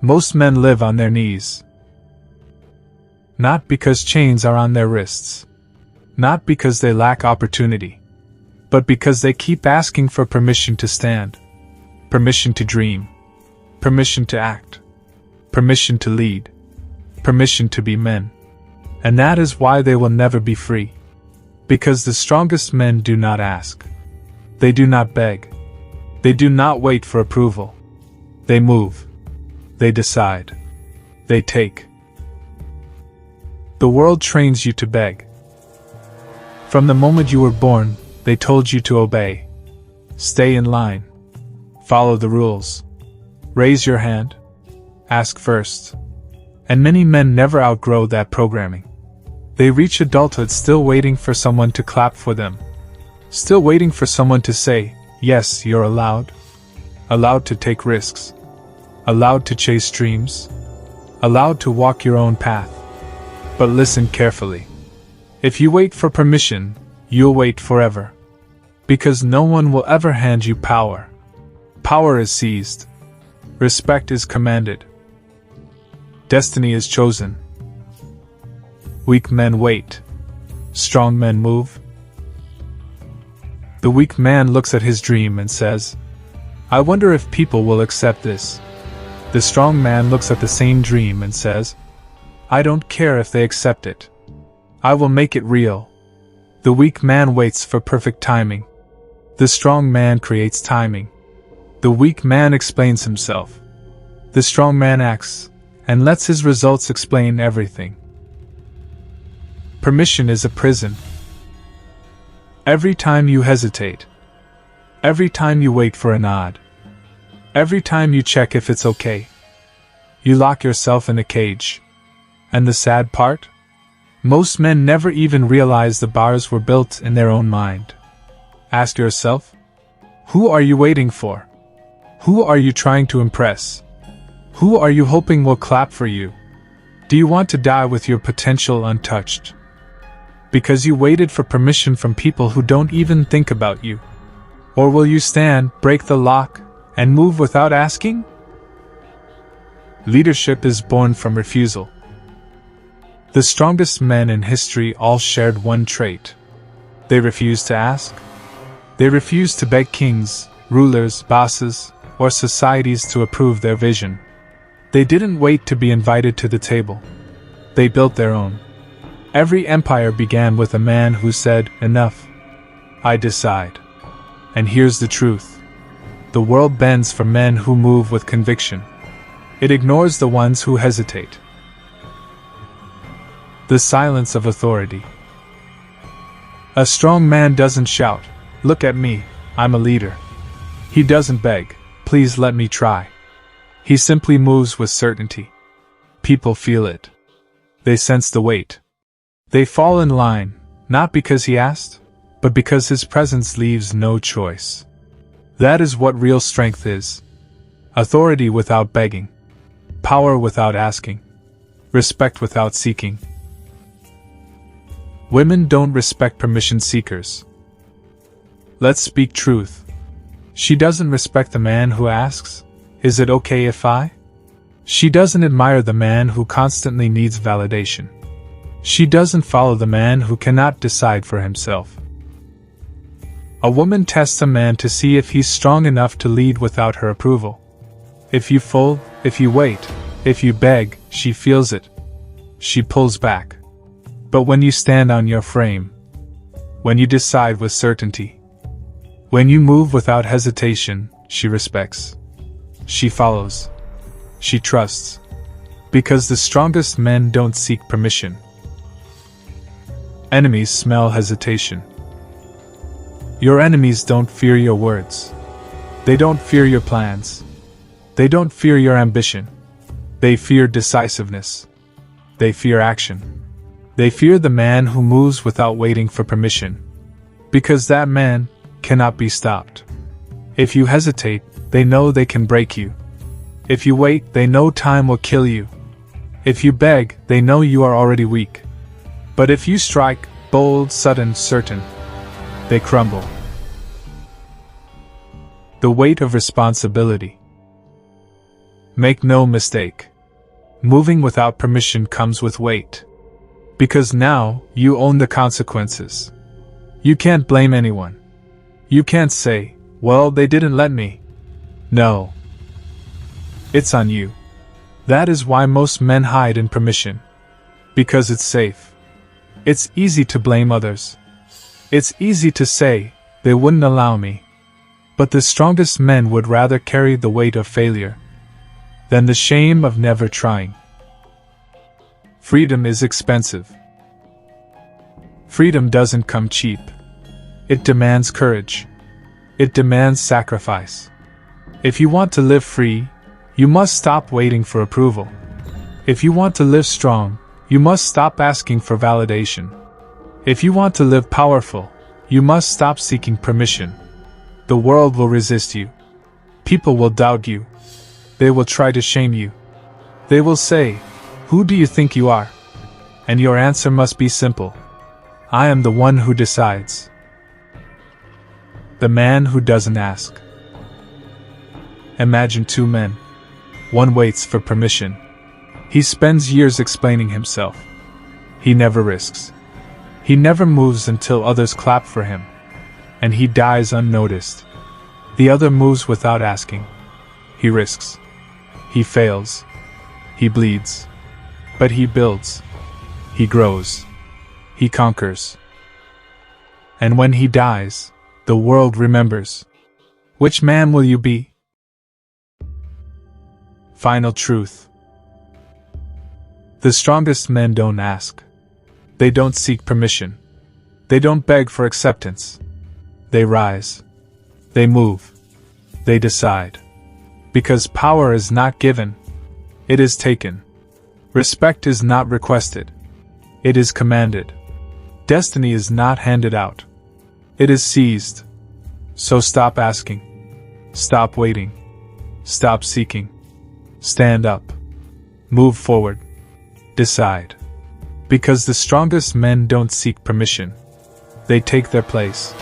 Most men live on their knees. Not because chains are on their wrists. Not because they lack opportunity. But because they keep asking for permission to stand. Permission to dream. Permission to act. Permission to lead. Permission to be men. And that is why they will never be free. Because the strongest men do not ask. They do not beg. They do not wait for approval. They move. They decide. They take. The world trains you to beg. From the moment you were born, they told you to obey. Stay in line. Follow the rules. Raise your hand. Ask first. And many men never outgrow that programming. They reach adulthood still waiting for someone to clap for them. Still waiting for someone to say, yes, you're allowed. Allowed to take risks. Allowed to chase dreams. Allowed to walk your own path. But listen carefully. If you wait for permission, you'll wait forever. Because no one will ever hand you power. Power is seized. Respect is commanded. Destiny is chosen. Weak men wait. Strong men move. The weak man looks at his dream and says, I wonder if people will accept this. The strong man looks at the same dream and says, I don't care if they accept it. I will make it real. The weak man waits for perfect timing. The strong man creates timing. The weak man explains himself. The strong man acts, and lets his results explain everything. Permission is a prison. Every time you hesitate, every time you wait for a nod, every time you check if it's okay, you lock yourself in a cage. And the sad part? Most men never even realize the bars were built in their own mind. Ask yourself, who are you waiting for? Who are you trying to impress? Who are you hoping will clap for you? Do you want to die with your potential untouched? Because you waited for permission from people who don't even think about you? Or will you stand, break the lock, and move without asking? Leadership is born from refusal. The strongest men in history all shared one trait. They refused to ask. They refused to beg kings, rulers, bosses, or societies to approve their vision. They didn't wait to be invited to the table. They built their own. Every empire began with a man who said, enough. I decide. And here's the truth. The world bends for men who move with conviction. It ignores the ones who hesitate. The silence of authority. A strong man doesn't shout, look at me, I'm a leader. He doesn't beg, please let me try. He simply moves with certainty. People feel it. They sense the weight. They fall in line, not because he asked, but because his presence leaves no choice. That is what real strength is. Authority without begging. Power without asking. Respect without seeking. Women don't respect permission seekers. Let's speak truth. She doesn't respect the man who asks, is it okay if I? She doesn't admire the man who constantly needs validation. She doesn't follow the man who cannot decide for himself. A woman tests a man to see if he's strong enough to lead without her approval. If you fold, if you wait, if you beg, she feels it. She pulls back. But when you stand on your frame, when you decide with certainty, when you move without hesitation, she respects. She follows. She trusts. Because the strongest men don't seek permission. Enemies smell hesitation. Your enemies don't fear your words. They don't fear your plans. They don't fear your ambition. They fear decisiveness. They fear action. They fear the man who moves without waiting for permission. Because that man cannot be stopped. If you hesitate, they know they can break you. If you wait, they know time will kill you. If you beg, they know you are already weak. But if you strike, bold, sudden, certain, they crumble. The weight of responsibility. Make no mistake. Moving without permission comes with weight. Because now, you own the consequences. You can't blame anyone. You can't say, well, they didn't let me. No. It's on you. That is why most men hide in permission. Because it's safe. It's easy to blame others. It's easy to say, they wouldn't allow me. But the strongest men would rather carry the weight of failure than the shame of never trying. Freedom is expensive. Freedom doesn't come cheap. It demands courage. It demands sacrifice. If you want to live free, you must stop waiting for approval. If you want to live strong, you must stop asking for validation. If you want to live powerful, you must stop seeking permission. The world will resist you. People will doubt you. They will try to shame you. They will say, "Who do you think you are?" And your answer must be simple. I am the one who decides. The man who doesn't ask. Imagine two men. One waits for permission. He spends years explaining himself. He never risks. He never moves until others clap for him. And he dies unnoticed. The other moves without asking. He risks. He fails. He bleeds. But he builds. He grows. He conquers. And when he dies, the world remembers. Which man will you be? Final truth. The strongest men don't ask. They don't seek permission. They don't beg for acceptance. They rise. They move. They decide. Because power is not given. It is taken. Respect is not requested. It is commanded. Destiny is not handed out. It is seized. So stop asking. Stop waiting. Stop seeking. Stand up. Move forward. Decide. Because the strongest men don't seek permission. They take their place.